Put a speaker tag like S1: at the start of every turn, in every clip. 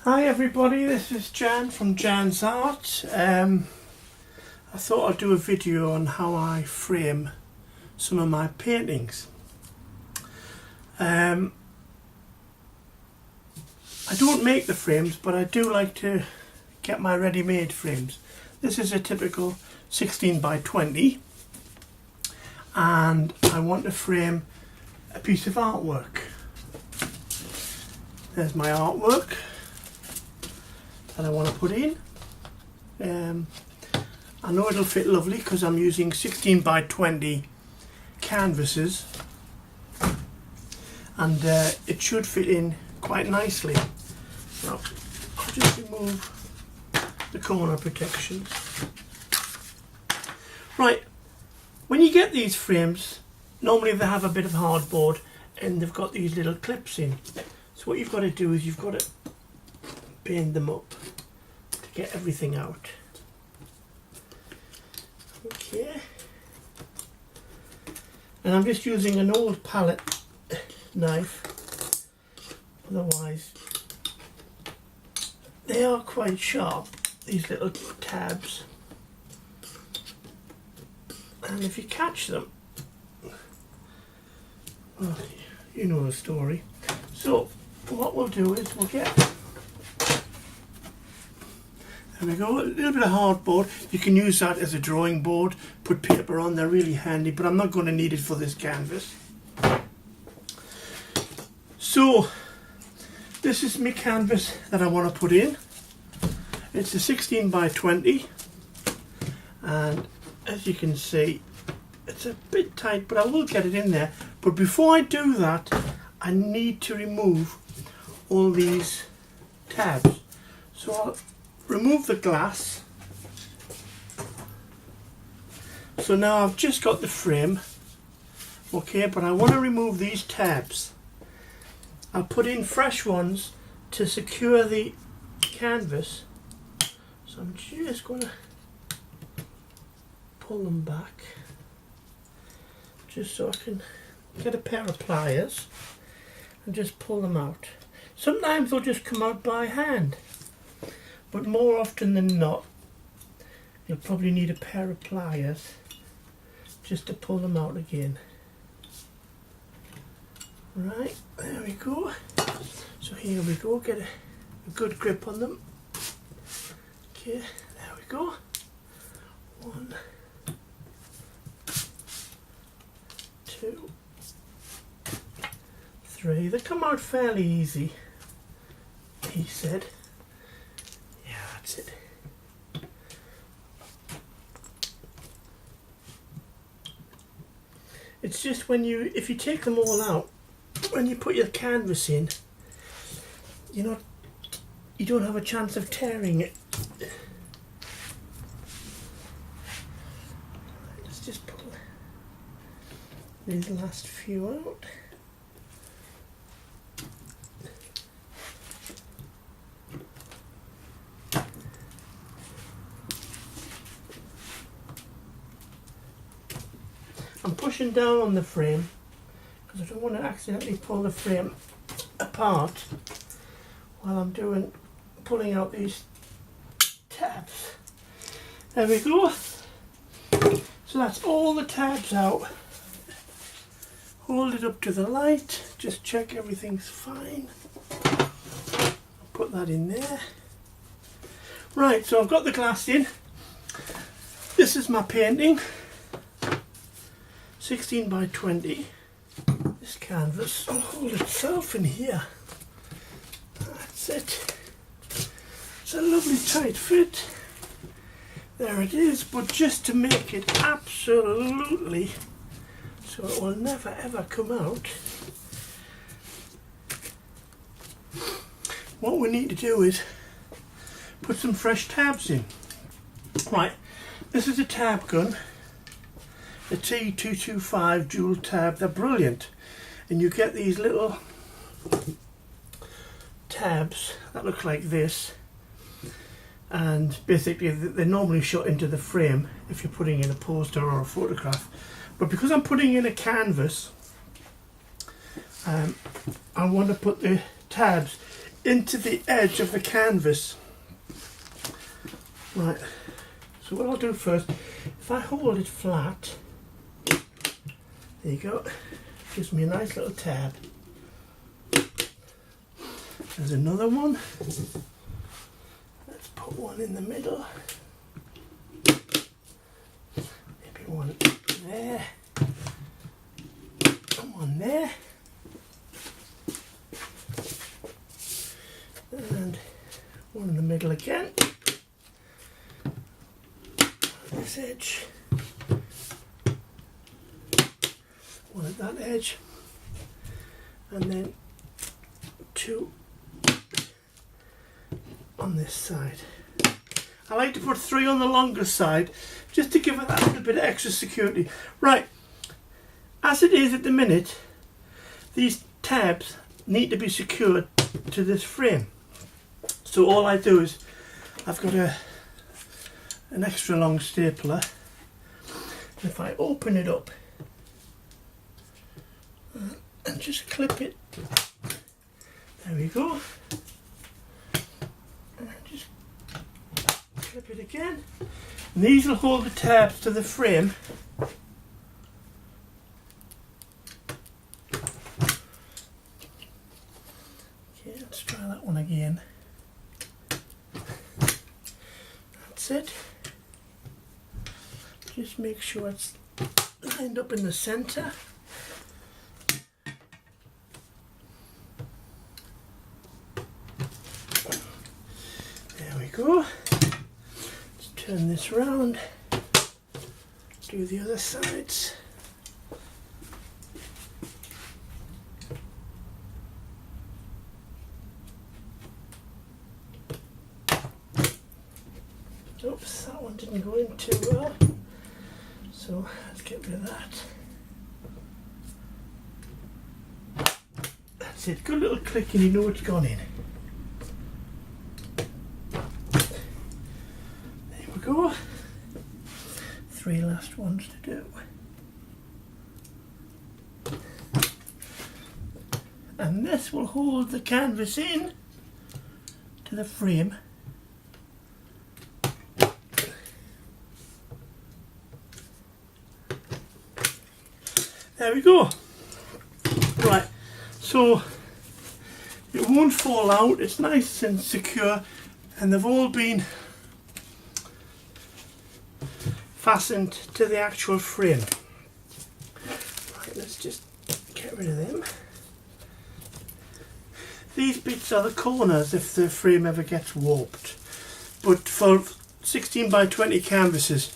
S1: Hi everybody, this is Jan from Jan's Art. I thought I'd do a video on how I frame some of my paintings. I don't make the frames, but I do like to get my ready-made frames. This is a typical 16 by 20 and I want to frame a piece of artwork. There's my artwork that I want to put in. I know it'll fit lovely because I'm using 16 by 20 canvases and it should fit in quite nicely. So I'll just remove the corner protections. Right, when you get these frames, normally they have a bit of hardboard and they've got these little clips in. So what you've got to do is you've got to bend them up to get everything out. Okay. And I'm just using an old palette knife, otherwise they are quite sharp, these little tabs, and if you catch them, well, you know the story. So what we'll do is we'll get, there we go, a little bit of hardboard. You can use that as a drawing board, put paper on, they're really handy, but I'm not going to need it for this canvas. So this is my canvas that I want to put in. It's a 16 by 20 and as you can see it's a bit tight, but I will get it in there. But before I do that, I need to remove all these tabs. So I'll remove the glass. So now I've just got the frame, okay, but I want to remove these tabs. I'll put in fresh ones to secure the canvas. So I'm just going to pull them back, just so I can get a pair of pliers and just pull them out. Sometimes they'll just come out by hand, but more often than not you'll probably need a pair of pliers just to pull them out again. Right, there we go. So here we go, get a good grip on them. Okay, there we go. 1, 2, 3. They come out fairly easy, he said. Yeah, that's it. It's just when if you take them all out, when you put your canvas in, you don't have a chance of tearing it. Let's just pull these last few out. I'm pushing down on the frame because I don't want to accidentally pull the frame apart while I'm pulling out these tabs. There we go. So that's all the tabs out. Hold it up to the light, just check everything's fine. Put that in there. Right, so I've got the glass in. This is my painting. 16 by 20. This canvas will hold itself in here. That's it. It's a lovely tight fit. There it is, but just to make it absolutely so it will never ever come out, what we need to do is put some fresh tabs in. Right, this is a tab gun, the T225 dual tab. They're brilliant, and you get these little tabs that look like this, and basically they're normally shot into the frame if you're putting in a poster or a photograph. But because I'm putting in a canvas, I want to put the tabs into the edge of the canvas. Right, so what I'll do first, if I hold it flat, there you go, gives me a nice little tab. There's another one. Let's put one in the middle. Maybe one there. And one there. And one in the middle again. This edge. One at that edge. And then two on this side. I like to put three on the longer side just to give it that little bit of extra security. Right, as it is at the minute, these tabs need to be secured to this frame. So all I do is, I've got an extra long stapler. If I open it up and just clip it, there we go. And just clip it again. And these will hold the tabs to the frame. Okay, let's try that one again. That's it. Just make sure it's lined up in the center. There we go. Let's turn this round. Do the other sides. Oops, that one didn't go in too well. So let's get rid of that. That's it. Good little click and you know it's gone in. There we go. Three last ones to do. And this will hold the canvas in to the frame. There we go. Right, so it won't fall out, it's nice and secure, and they've all been fastened to the actual frame. Right, let's just get rid of them. These bits are the corners if the frame ever gets warped, but for 16 by 20 canvases,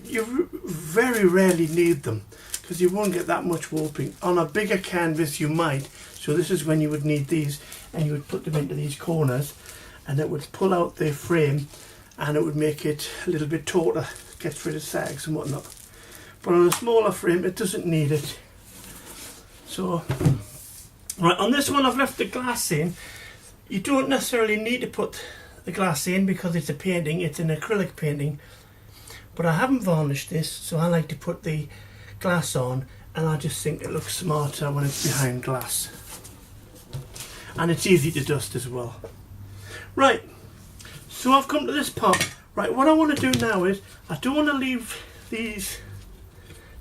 S1: you very rarely need them because you won't get that much warping. On a bigger canvas you might, so this is when you would need these, and you would put them into these corners and it would pull out the frame and it would make it a little bit tauter, gets rid of sags and whatnot. But on a smaller frame it doesn't need it. So right, on this one I've left the glass in. You don't necessarily need to put the glass in because it's a painting, it's an acrylic painting. But I haven't varnished this, so I like to put the glass on, and I just think it looks smarter when it's behind glass. And it's easy to dust as well. Right, so I've come to this part. Right, what I want to do now is, I don't want to leave these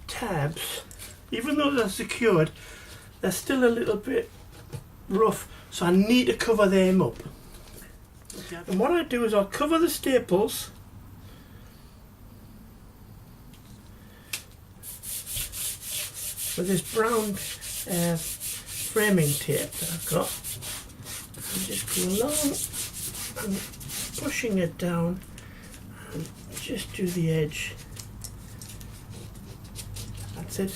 S1: tabs, even though they're secured, they're still a little bit rough, so I need to cover them up. And what I do is I'll cover the staples with this brown framing tape that I've got, and just go along and pushing it down and just do the edge. That's it.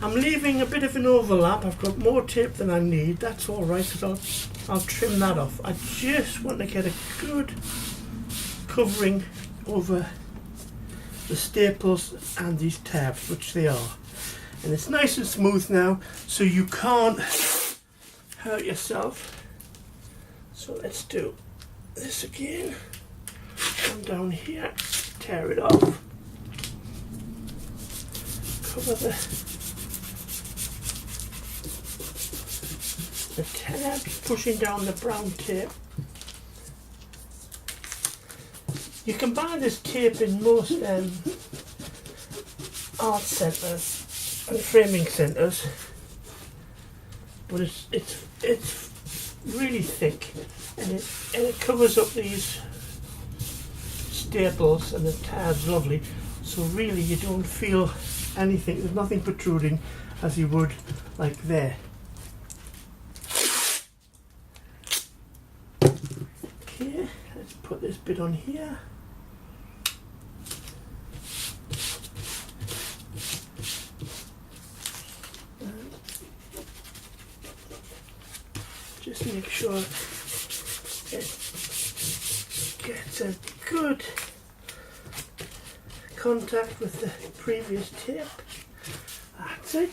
S1: I'm leaving a bit of an overlap. I've got more tape than I need. That's all right, because I'll trim that off. I just want to get a good covering over the staples and these tabs, which they are. And it's nice and smooth now, so you can't hurt yourself. So let's do this again. Come down here, tear it off, cover the the tabs, pushing down the brown tape. You can buy this tape in most art centres and framing centres, but it's really thick, and it covers up these staples, and the tab's lovely. So really, you don't feel anything. There's nothing protruding as you would like there. Okay, let's put this bit on here. Just make sure it gets a good contact with the previous tape. That's it.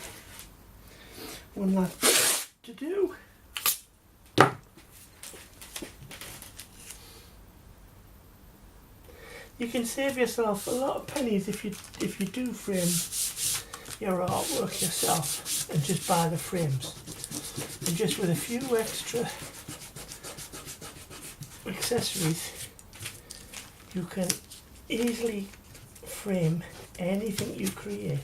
S1: One last bit to do. You can save yourself a lot of pennies if you do frame your artwork yourself and just buy the frames. And just with a few extra accessories, you can easily frame anything you create.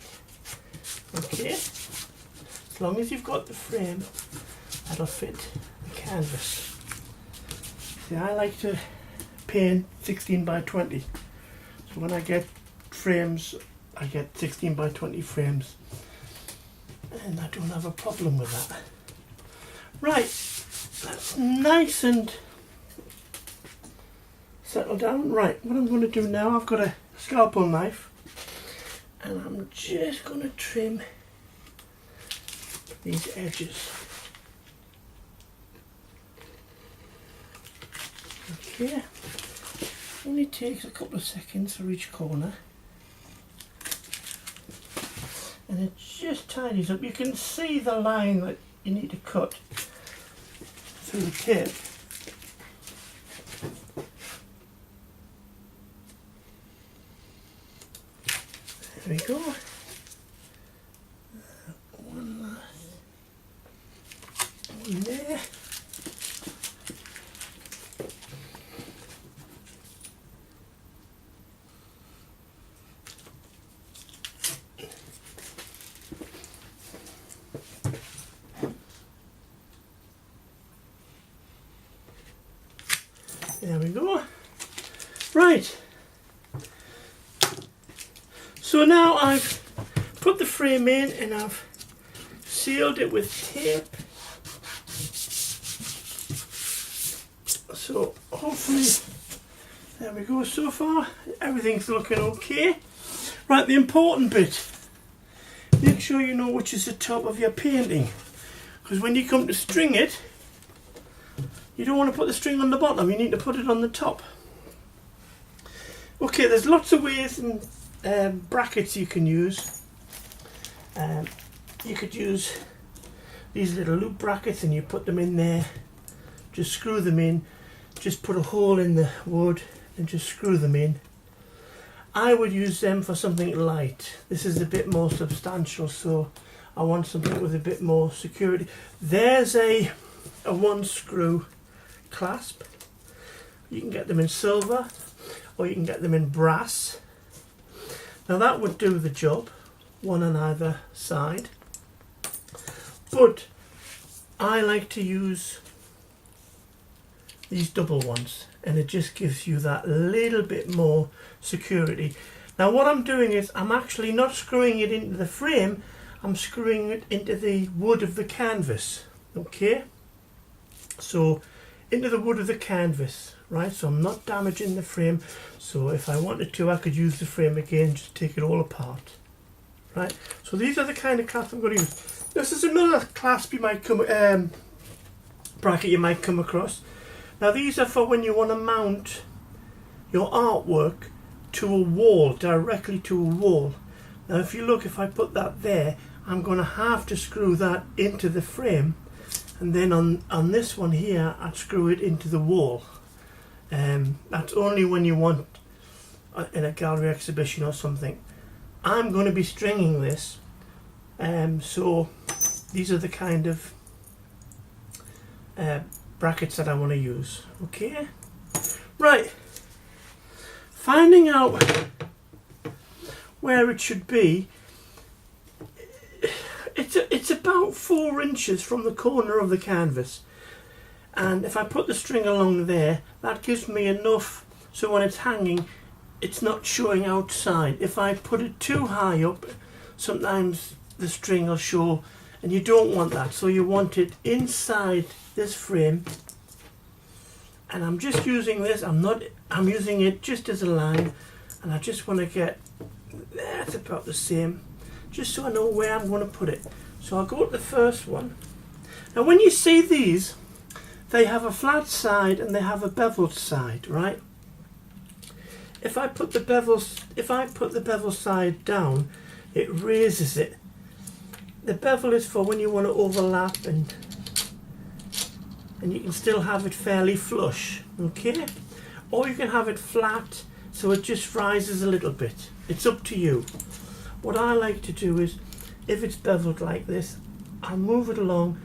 S1: Okay? As long as you've got the frame, that'll fit the canvas. See, I like to paint 16 by 20. So when I get frames, I get 16 by 20 frames. And I don't have a problem with that. Right, that's nice and settled down. Right, what I'm going to do now, I've got a scalpel knife, and I'm just going to trim these edges. Okay, only takes a couple of seconds for each corner, and it just tidies up. You can see the line that you need to cut through the tape. There we go. One there. There we go. Right. So now I've put the frame in and I've sealed it with tape. So hopefully, there we go. So far, everything's looking okay. Right, the important bit. Make sure you know which is the top of your painting, because when you come to string it, you don't want to put the string on the bottom, you need to put it on the top. Okay, there's lots of ways and brackets you can use. You could use these little loop brackets and you put them in there, just screw them in, just put a hole in the wood and just screw them in. I would use them for something light. This is a bit more substantial, so I want something with a bit more security. There's a one screw clasp. You can get them in silver or you can get them in brass. Now that would do the job, one on either side, but I like to use these double ones, and it just gives you that little bit more security. Now what I'm doing is I'm actually not screwing it into the frame, I'm screwing it into the wood of the canvas. Okay, so into the wood of the canvas, right? So I'm not damaging the frame. So if I wanted to, I could use the frame again, just take it all apart, right? So these are the kind of clasps I'm going to use. This is another clasp you might come, bracket you might come across. Now these are for when you want to mount your artwork to a wall, directly to a wall. Now if you look, if I put that there, I'm going to have to screw that into the frame, and then on this one here I'd screw it into the wall. That's only when you want in a gallery exhibition or something. I'm going to be stringing this, so these are the kind of brackets that I want to use. Okay, right, finding out where it should be, it's about 4 inches from the corner of the canvas, and if I put the string along there, that gives me enough so when it's hanging it's not showing outside. If I put it too high up, sometimes the string will show, and you don't want that, so you want it inside this frame. And I'm just using this, I'm using it just as a line, and I just want to get, that's about the same, just so I know where I'm going to put it. So I'll go to the first one. Now when you see these, they have a flat side and they have a beveled side, right? If I put the bevel side down, it raises it. The bevel is for when you want to overlap and you can still have it fairly flush, okay? Or you can have it flat so it just rises a little bit. It's up to you. What I like to do is, if it's beveled like this, I'll move it along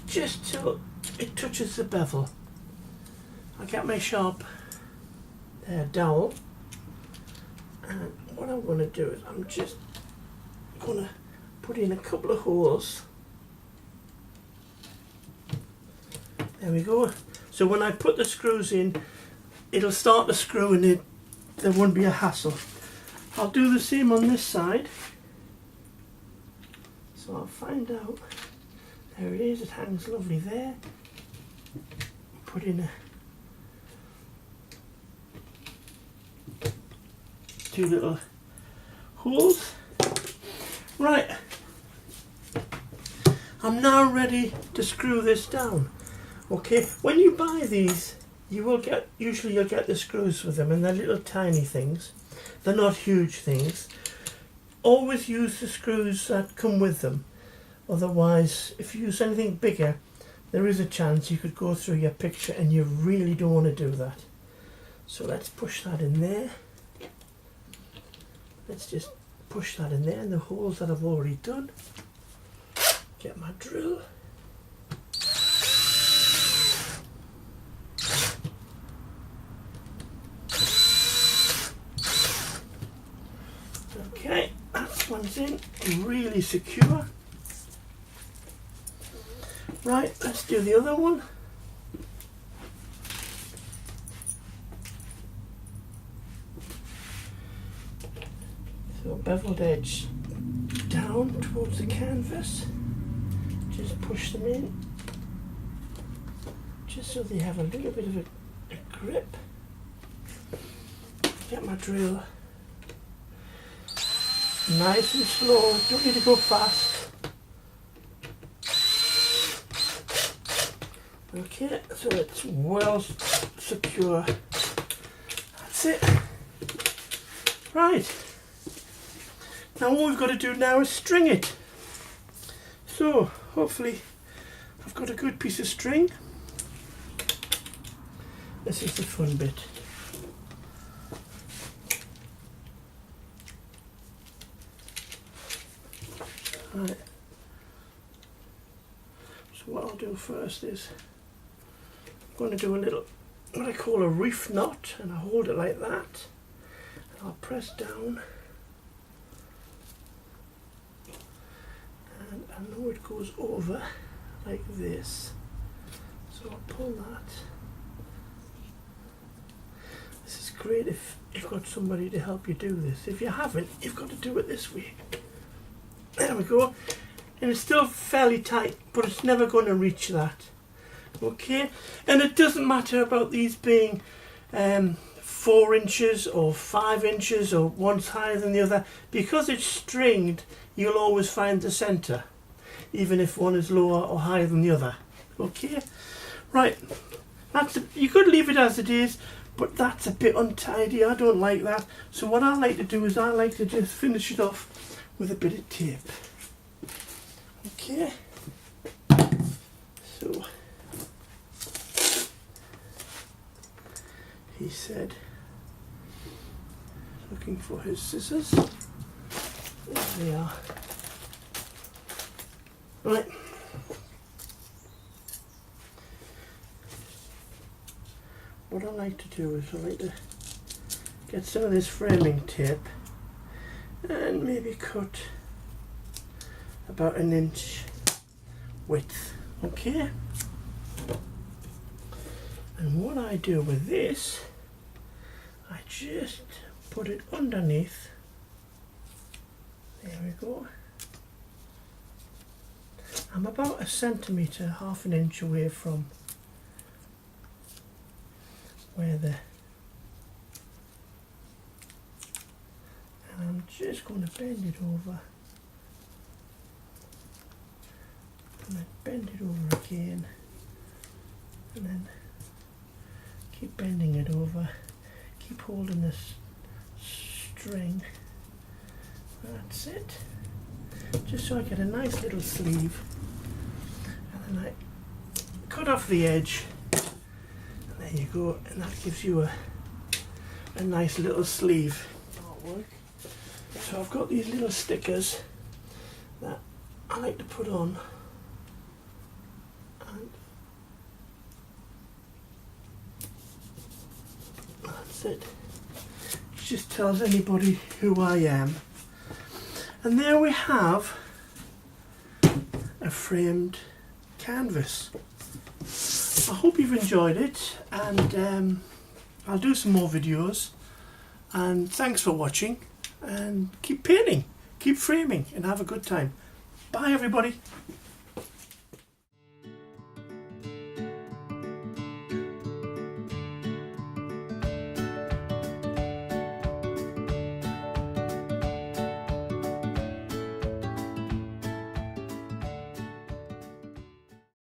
S1: just till it touches the bevel. I'll get my sharp dowel, and what I'm going to do is I'm just going to put in a couple of holes. There we go. So when I put the screws in, it'll start to screw and there won't be a hassle. I'll do the same on this side. So I'll find out. There it is, it hangs lovely there. Put in 2 little holes. Right, I'm now ready to screw this down. Okay, when you buy these, usually you'll get the screws with them, and they're little tiny things. They're not huge things. Always use the screws that come with them. Otherwise, if you use anything bigger, there is a chance you could go through your picture, and you really don't want to do that. So let's push that in there. Let's just push that in there in the holes that I've already done. Get my drill. Okay, that one's in, really secure. Right, let's do the other one. So beveled edge down towards the canvas. Just push them in, just so they have a little bit of a grip. Get my drill. Nice and slow, don't need to go fast. Okay, so it's well secure. That's it. Right. Now all we've got to do now is string it. So hopefully I've got a good piece of string. This is the fun bit. Right. So what I'll do first is I'm going to do a little, what I call a reef knot, and I hold it like that. And I'll press down. And I know it goes over like this. So I'll pull that. This is great if you've got somebody to help you do this. If you haven't, you've got to do it this way. There we go. And it's still fairly tight, but it's never going to reach that. Okay? And it doesn't matter about these being 4 inches or 5 inches or one's higher than the other. Because it's stringed, you'll always find the centre, even if one is lower or higher than the other. Okay? Right. You could leave it as it is, but that's a bit untidy. I don't like that. So what I like to do is I like to just finish it off with a bit of tape. Okay, so he said, looking for his scissors. There they are. Right. what I like to do is I like to get some of this framing tape and maybe cut about 1 inch width. Okay, and what I do with this, I just put it underneath. There we go. I'm about 1 centimetre, half an inch away from where the, and I'm just going to bend it over, and then bend it over again, and then keep bending it over, keep holding this string. That's it. Just so I get a nice little sleeve, and then I cut off the edge, and there you go, and that gives you a nice little sleeve. So I've got these little stickers that I like to put on, and that's it. It just tells anybody who I am. And there we have a framed canvas. I hope you've enjoyed it, and I'll do some more videos, and thanks for watching, and keep painting, keep framing, and have a good time. Bye everybody.